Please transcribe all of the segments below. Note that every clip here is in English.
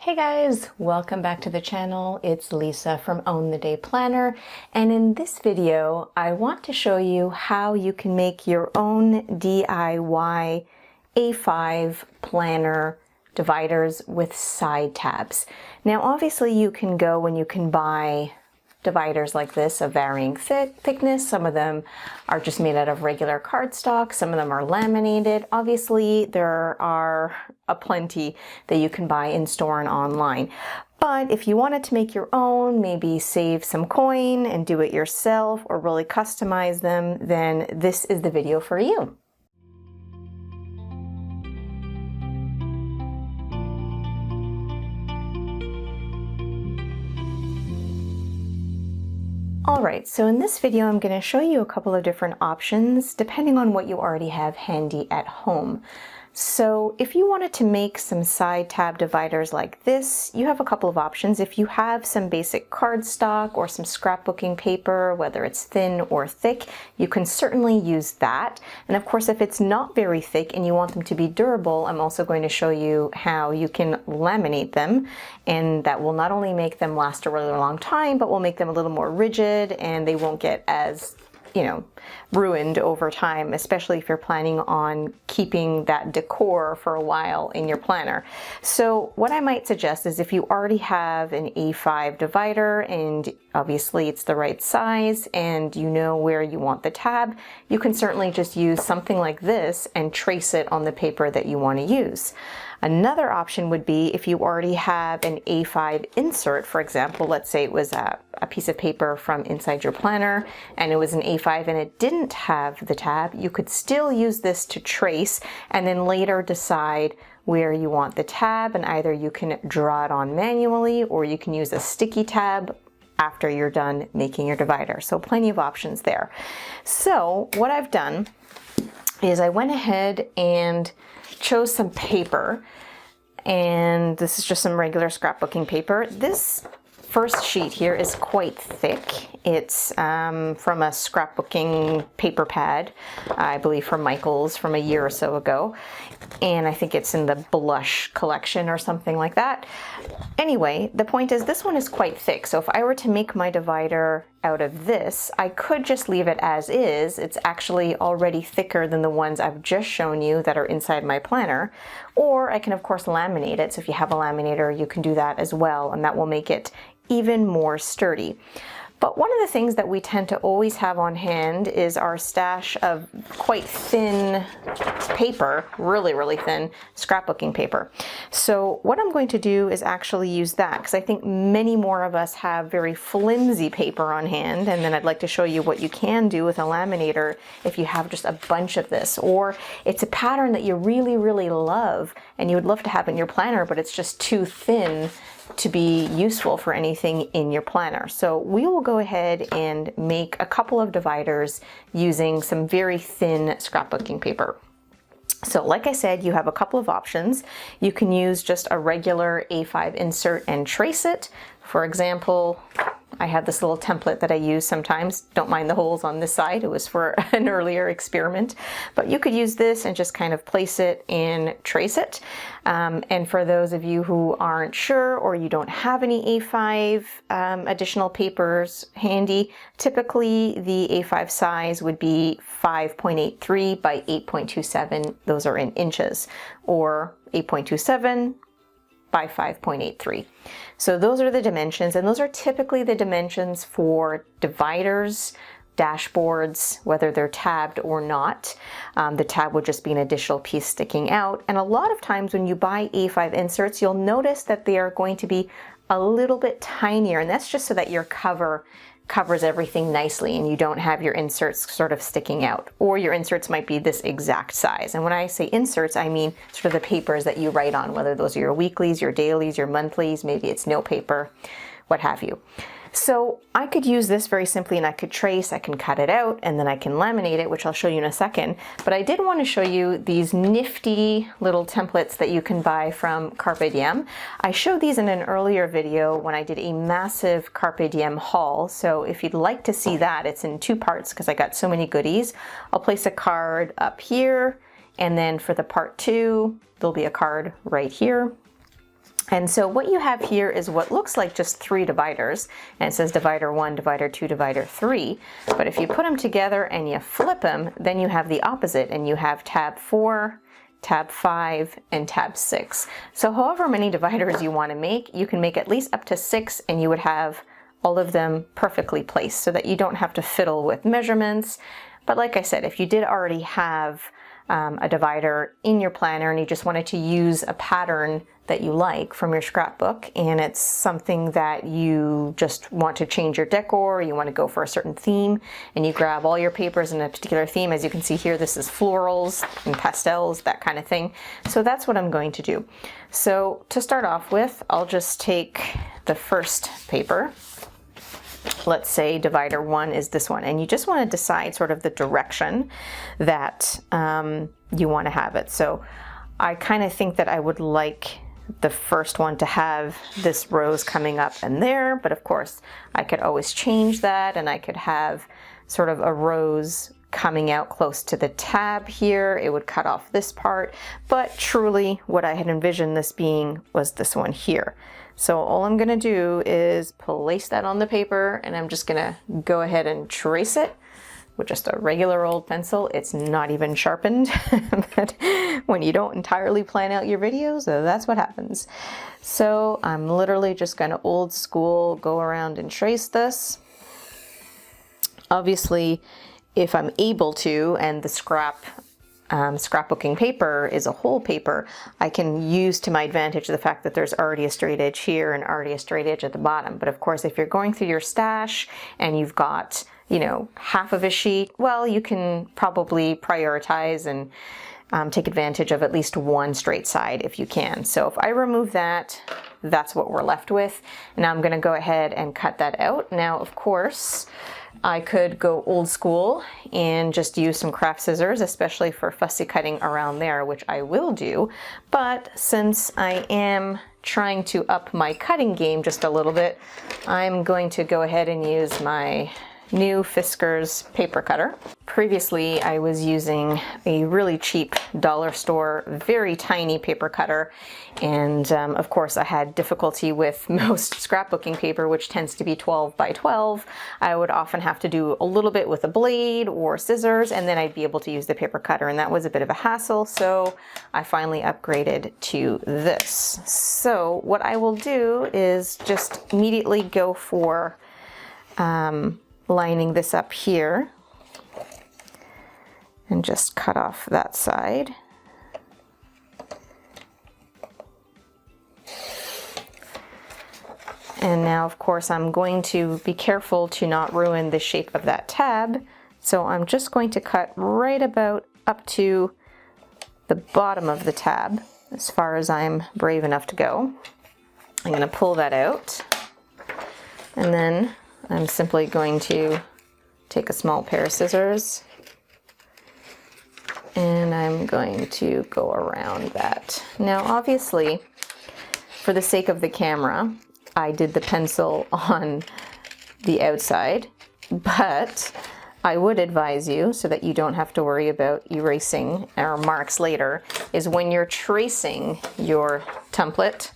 Hey guys, welcome back to the channel. It's Lisa from Own the Day Planner, and in this video I want to show you how you can make your own DIY A5 planner dividers with side tabs. Now obviously you can go and you can buy dividers like this of varying thickness. Some of them are just made out of regular cardstock, some of them are laminated. Obviously there are a plenty that you can buy in store and online. But if you wanted to make your own, maybe save some coin and do it yourself or really customize them, then this is the video for you. Alright, so in this video I'm going to show you a couple of different options depending on what you already have handy at home. So if you wanted to make some side tab dividers like this, you have a couple of options. If you have some basic cardstock or some scrapbooking paper, whether it's thin or thick, you can certainly use that. And of course, if it's not very thick and you want them to be durable, I'm also going to show you how you can laminate them. And that will not only make them last a really long time, but will make them a little more rigid and they won't get as ruined over time, especially if you're planning on keeping that decor for a while in your planner. So what I might suggest is if you already have an A5 divider and obviously it's the right size and you know where you want the tab, you can certainly just use something like this and trace it on the paper that you want to use. Another option would be if you already have an A5 insert, for example, let's say it was a piece of paper from inside your planner and it was an A5 and it didn't have the tab, you could still use this to trace and then later decide where you want the tab, and either you can draw it on manually or you can use a sticky tab after you're done making your divider. So plenty of options there. So what I've done is I went ahead and chose some paper, and this is just some regular scrapbooking paper. This first sheet here is quite thick. It's from a scrapbooking paper pad, I believe from Michael's from a year or so ago. And I think it's in the blush collection or something like that. Anyway, the point is this one is quite thick. So if I were to make my divider out of this, I could just leave it as is. It's actually already thicker than the ones I've just shown you that are inside my planner. Or I can of course laminate it. So if you have a laminator, you can do that as well, and that will make it even more sturdy. But one of the things that we tend to always have on hand is our stash of quite thin paper, really thin scrapbooking paper. So what I'm going to do is actually use that, because I think many more of us have very flimsy paper on hand, and then I'd like to show you what you can do with a laminator if you have just a bunch of this, or it's a pattern that you really love and you would love to have in your planner, but it's just too thin to be useful for anything in your planner. So we will go ahead and make a couple of dividers using some very thin scrapbooking paper. So like I said, you have a couple of options. You can use just a regular A5 insert and trace it. For example, I have this little template that I use sometimes. Don't mind the holes on this side. It was for an earlier experiment. But you could use this and just kind of place it and trace it. And for those of you who aren't sure or you don't have any A5 additional papers handy, typically the A5 size would be 5.83 by 8.27. Those are in inches, or 8.27 by 5.83. So those are the dimensions, and those are typically the dimensions for dividers, dashboards, whether they're tabbed or not. The tab would just be an additional piece sticking out. And a lot of times when you buy A5 inserts, you'll notice that they are going to be a little bit tinier, and that's just so that your cover covers everything nicely and you don't have your inserts sort of sticking out, or your inserts might be this exact size. And when I say inserts, I mean sort of the papers that you write on, whether those are your weeklies, your dailies, your monthlies, maybe it's note paper, what have you. So I could use this very simply, and I could trace, I can cut it out, and then I can laminate it, which I'll show you in a second. But I did want to show you these nifty little templates that you can buy from Carpe Diem. I showed these in an earlier video when I did a massive Carpe Diem haul. So if you'd like to see that, it's in two parts because I got so many goodies. I'll place a card up here, and then for the part two, there'll be a card right here. And so what you have here is what looks like just 3 dividers, and it says divider 1, divider 2, divider 3. But if you put them together and you flip them, then you have the opposite, and you have tab 4, tab 5, and tab 6. So however many dividers you want to make, you can make at least up to 6, and you would have all of them perfectly placed so that you don't have to fiddle with measurements. But like I said, if you did already have a divider in your planner and you just wanted to use a pattern that you like from your scrapbook, and it's something that you just want to change your decor, you want to go for a certain theme, and you grab all your papers in a particular theme. As you can see here, this is florals and pastels, that kind of thing. So that's what I'm going to do. So to start off with, I'll just take the first paper. Let's say divider 1 is this one, and you just want to decide sort of the direction that you want to have it. So I kind of think that I would like the first one to have this rose coming up and there, but of course I could always change that, and I could have sort of a rose coming out close to the tab here. It would cut off this part, but truly what I had envisioned this being was this one here. So all I'm going to do is place that on the paper, and I'm just going to go ahead and trace it with just a regular old pencil. It's not even sharpened, but when you don't entirely plan out your videos, that's what happens. So I'm literally just going to old school go around and trace this. Obviously, if I'm able to, and the scrapbooking paper is a whole paper, I can use to my advantage the fact that there's already a straight edge here and already a straight edge at the bottom. But of course, if you're going through your stash and you've got, you know, half of a sheet, well, you can probably prioritize and take advantage of at least one straight side if you can. So if I remove that, that's what we're left with. Now I'm going to go ahead and cut that out. Now, of course, I could go old school and just use some craft scissors, especially for fussy cutting around there, which I will do. But since I am trying to up my cutting game just a little bit, I'm going to go ahead and use my new Fiskars paper cutter. Previously, I was using a really cheap dollar store, very tiny paper cutter, and of course I had difficulty with most scrapbooking paper, which tends to be 12 by 12. I would often have to do a little bit with a blade or scissors, and then I'd be able to use the paper cutter, and that was a bit of a hassle, so I finally upgraded to this. So what I will do is just immediately go for lining this up here and just cut off that side. And now, of course, I'm going to be careful to not ruin the shape of that tab. So I'm just going to cut right about up to the bottom of the tab, as far as I'm brave enough to go. I'm going to pull that out, and then I'm simply going to take a small pair of scissors, and I'm going to go around that. Now, obviously, for the sake of the camera, I did the pencil on the outside, but I would advise you, so that you don't have to worry about erasing our marks later, is when you're tracing your template,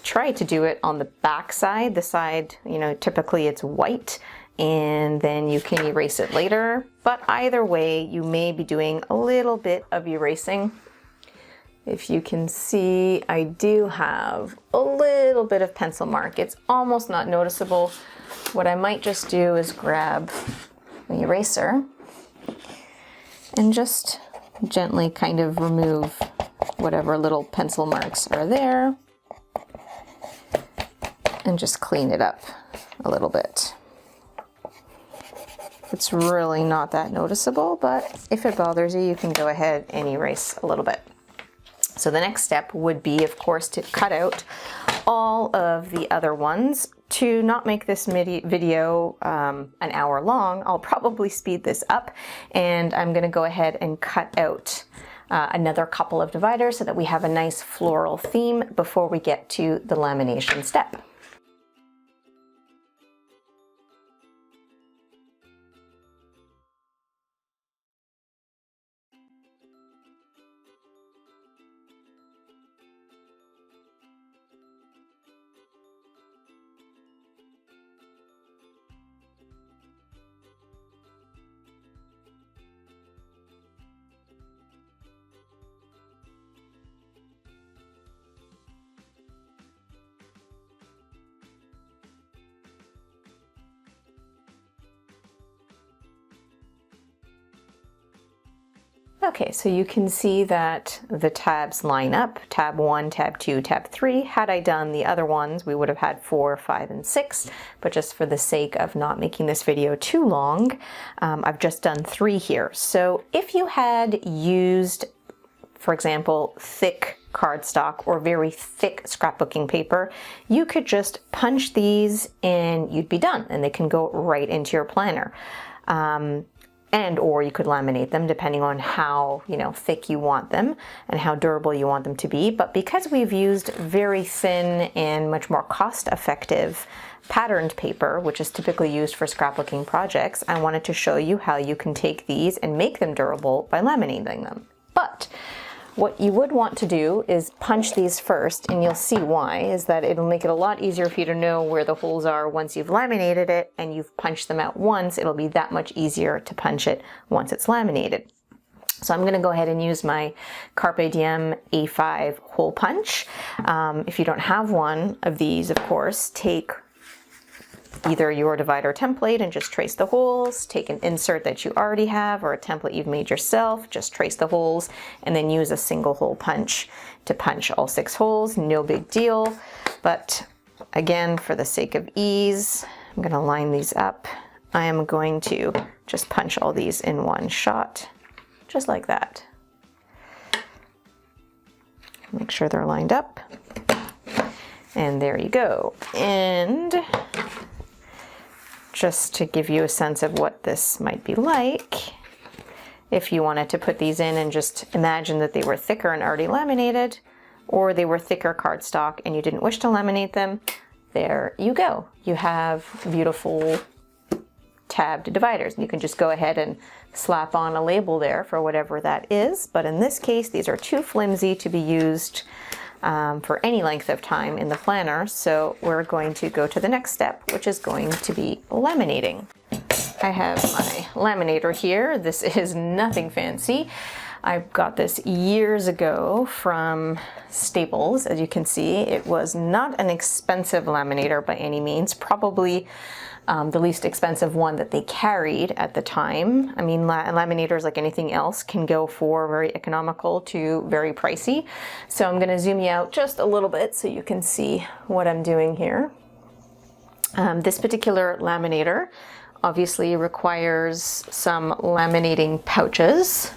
try to do it on the back side, the side, you know, typically it's white, and then you can erase it later. But either way, you may be doing a little bit of erasing. If you can see, I do have a little bit of pencil mark. It's almost not noticeable. What I might just do is grab an eraser and just gently kind of remove whatever little pencil marks are there, and just clean it up a little bit. It's really not that noticeable, but if it bothers you, you can go ahead and erase a little bit. So the next step would be, of course, to cut out all of the other ones. To not make this video an hour long, I'll probably speed this up, and I'm going to go ahead and cut out another couple of dividers so that we have a nice floral theme before we get to the lamination step. Okay, so you can see that the tabs line up, tab 1, tab 2, tab 3. Had I done the other ones, we would have had 4, 5, and 6, but just for the sake of not making this video too long, I've just done 3 here. So if you had used, for example, thick cardstock or very thick scrapbooking paper, you could just punch these and you'd be done, and they can go right into your planner. Or you could laminate them depending on how, thick you want them and how durable you want them to be. But because we've used very thin and much more cost-effective patterned paper, which is typically used for scrapbooking projects, I wanted to show you how you can take these and make them durable by laminating them. But what you would want to do is punch these first, and you'll see why, is that it'll make it a lot easier for you to know where the holes are once you've laminated it and you've punched them out once. It'll be that much easier to punch it once it's laminated. So I'm going to go ahead and use my Carpe Diem A5 hole punch. If you don't have one of these, of course, take either your divider template and just trace the holes, take an insert that you already have or a template you've made yourself, just trace the holes, and then use a single hole punch to punch all 6 holes. No big deal, but again, for the sake of ease, I'm going to line these up. I am going to just punch all these in one shot, just like that. Make sure they're lined up, and there you go. And just to give you a sense of what this might be like, if you wanted to put these in and just imagine that they were thicker and already laminated, or they were thicker cardstock and you didn't wish to laminate them, there you go. You have beautiful tabbed dividers. You can just go ahead and slap on a label there for whatever that is, but in this case, these are too flimsy to be used for any length of time in the planner, so we're going to go to the next step, which is going to be laminating. I have my laminator here. This is nothing fancy. I got this years ago from Staples. As you can see, it was not an expensive laminator by any means, probably the least expensive one that they carried at the time. I mean, laminators, like anything else, can go for very economical to very pricey. So I'm going to zoom you out just a little bit so you can see what I'm doing here. This particular laminator obviously requires some laminating pouches,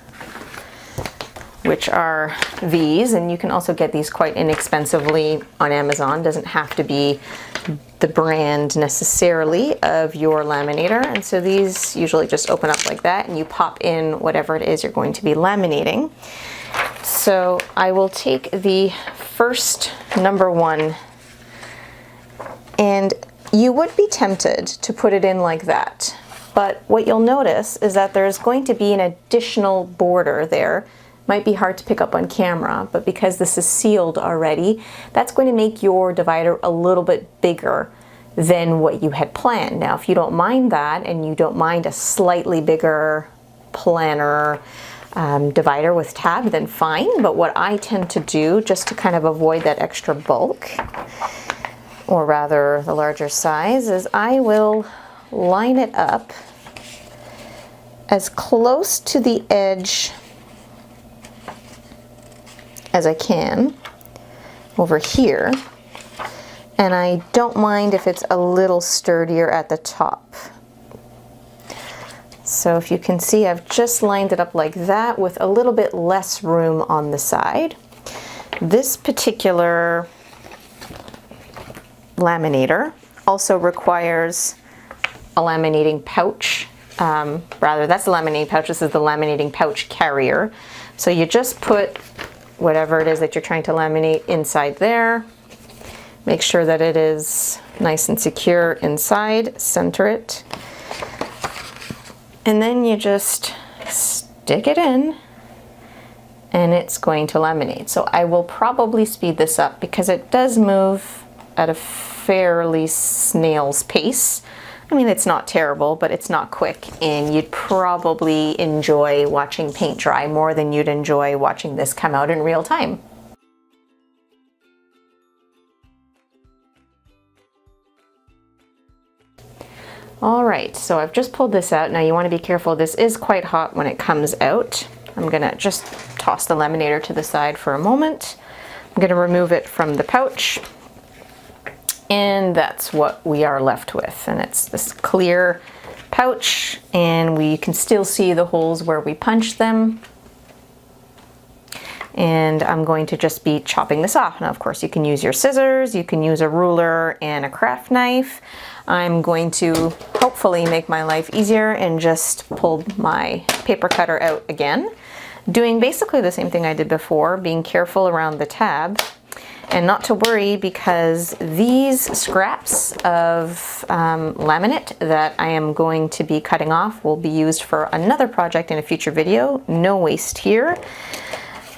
which are these, and you can also get these quite inexpensively on Amazon. Doesn't have to be the brand necessarily of your laminator, and so these usually just open up like that and you pop in whatever it is you're going to be laminating. So I will take the first number 1, and you would be tempted to put it in like that, but what you'll notice is that there's going to be an additional border there. Might be hard to pick up on camera, but because this is sealed already, that's going to make your divider a little bit bigger than what you had planned. Now, if you don't mind that, and you don't mind a slightly bigger planner divider with tab, then fine. But what I tend to do, just to kind of avoid that extra bulk, or rather the larger size, is I will line it up as close to the edge as I can over here, and I don't mind if it's a little sturdier at the top. So if you can see, I've just lined it up like that with a little bit less room on the side. This particular laminator also requires a laminating pouch. That's the laminating pouch. This is the laminating pouch carrier. So you just put whatever it is that you're trying to laminate inside there. Make sure that it is nice and secure inside. Center it. And then you just stick it in and it's going to laminate. So I will probably speed this up because it does move at a fairly snail's pace. I mean, it's not terrible, but it's not quick, and you'd probably enjoy watching paint dry more than you'd enjoy watching this come out in real time. All right, so I've just pulled this out. Now you want to be careful. This is quite hot when it comes out. I'm gonna just toss the laminator to the side for a moment. I'm gonna remove it from the pouch, and that's what we are left with. And it's this clear pouch, and we can still see the holes where we punched them. And I'm going to just be chopping this off. Now, of course, you can use your scissors, you can use a ruler and a craft knife. I'm going to hopefully make my life easier and just pull my paper cutter out again, doing basically the same thing I did before, being careful around the tab. And not to worry, because these scraps of laminate that I am going to be cutting off will be used for another project in a future video. No waste here.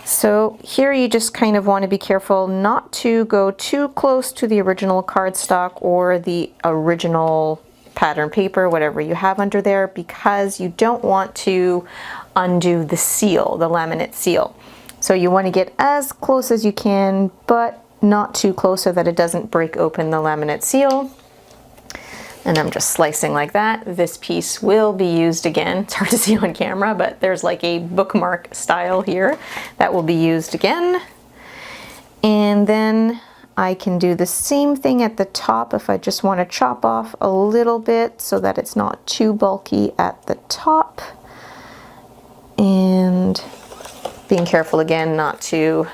So here you just kind of want to be careful not to go too close to the original cardstock or the original pattern paper, whatever you have under there, because you don't want to undo the seal, the laminate seal. So you want to get as close as you can, but not too close so that it doesn't break open the laminate seal. And I'm just slicing like that. This piece will be used again. It's hard to see on camera, but there's like a bookmark style here that will be used again. And then I can do the same thing at the top if I just want to chop off a little bit so that it's not too bulky at the top. And being careful again not to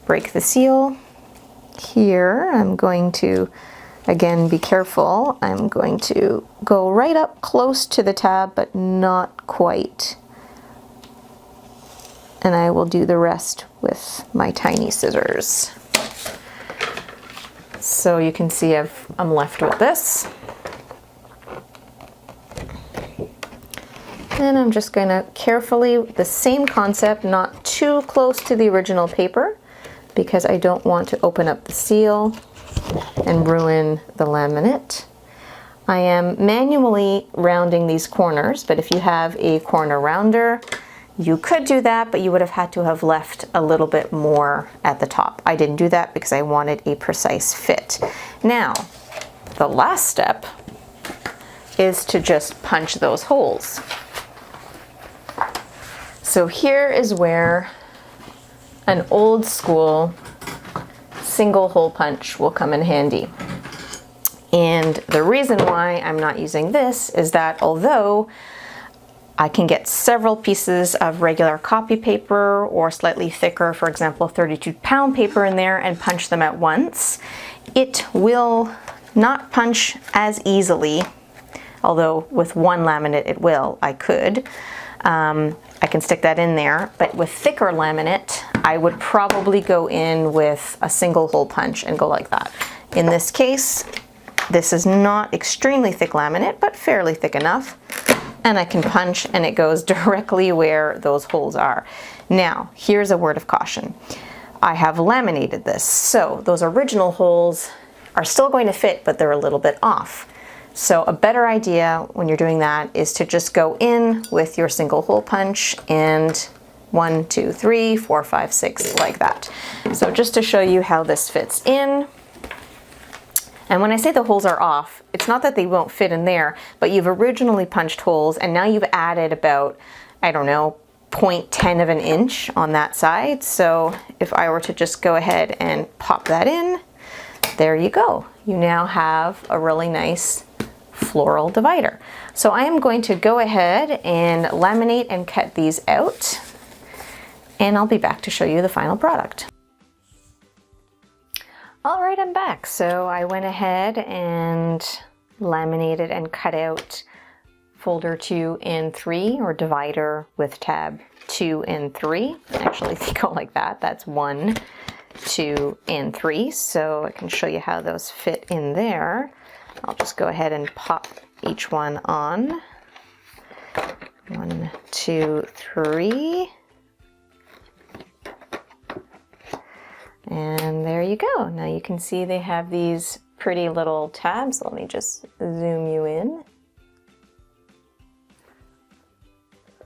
break the seal. Here I'm going to again be careful. I'm going to go right up close to the tab but not quite, and I will do the rest with my tiny scissors. So you can see I'm left with this, and I'm just going to carefully, the same concept, not too close to the original paper, because I don't want to open up the seal and ruin the laminate. I am manually rounding these corners, but if you have a corner rounder, you could do that, but you would have had to have left a little bit more at the top. I didn't do that because I wanted a precise fit. Now, the last step is to just punch those holes. So here is where an old school single hole punch will come in handy. And the reason why I'm not using this is that although I can get several pieces of regular copy paper or slightly thicker, for example, 32-pound paper in there and punch them at once, it will not punch as easily, although with one laminate it will. I could. I can stick that in there, but with thicker laminate, I would probably go in with a single hole punch and go like that. In this case, this is not extremely thick laminate, but fairly thick enough, and I can punch and it goes directly where those holes are. Now, here's a word of caution. I have laminated this, so those original holes are still going to fit, but they're a little bit off. So a better idea when you're doing that is to just go in with your single hole punch and 1, 2, 3, 4, 5, 6, like that. So just to show you how this fits in. And when I say the holes are off, it's not that they won't fit in there, but you've originally punched holes and now you've added about, I don't know, 0.10 of an inch on that side. So if I were to just go ahead and pop that in, there you go. You now have a really nice floral divider. So I am going to go ahead and laminate and cut these out, and I'll be back to show you the final product. All right, I'm back. So I went ahead and laminated and cut out folder 2 and 3, or divider with tab 2 and 3. Actually, they go like that. That's 1, 2, and 3. So I can show you how those fit in there. I'll just go ahead and pop each one on. 1, 2, 3. And there you go. Now you can see they have these pretty little tabs. Let me just zoom you in.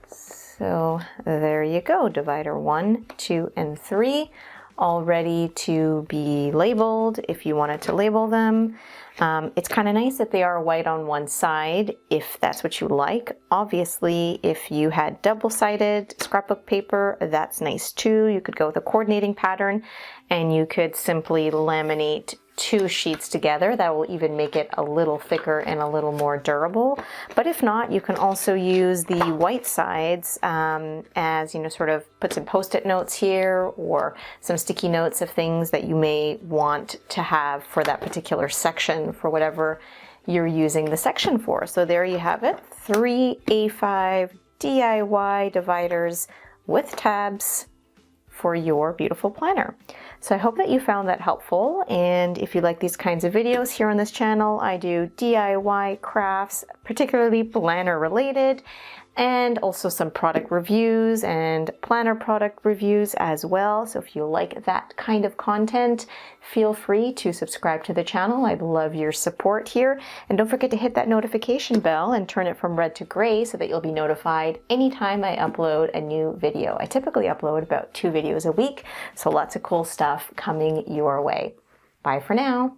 So there you go, divider 1, 2, and 3. all ready to be labeled if you wanted to label them. It's kind of nice that they are white on one side if that's what you like. Obviously, if you had double-sided scrapbook paper, that's nice too. You could go with a coordinating pattern and you could simply laminate 2 sheets together. That will even make it a little thicker and a little more durable. But if not, you can also use the white sides as, you know, sort of put some post-it notes here or some sticky notes of things that you may want to have for that particular section for whatever you're using the section for. So there you have it, 3 A5 DIY dividers with tabs for your beautiful planner. So I hope that you found that helpful, and if you like these kinds of videos here on this channel, I do DIY crafts, particularly planner related, and also some product reviews and planner product reviews as well. So if you like that kind of content, feel free to subscribe to the channel. I'd love your support here. And don't forget to hit that notification bell and turn it from red to gray so that you'll be notified anytime I upload a new video. I typically upload about 2 videos a week, so lots of cool stuff coming your way. Bye for now.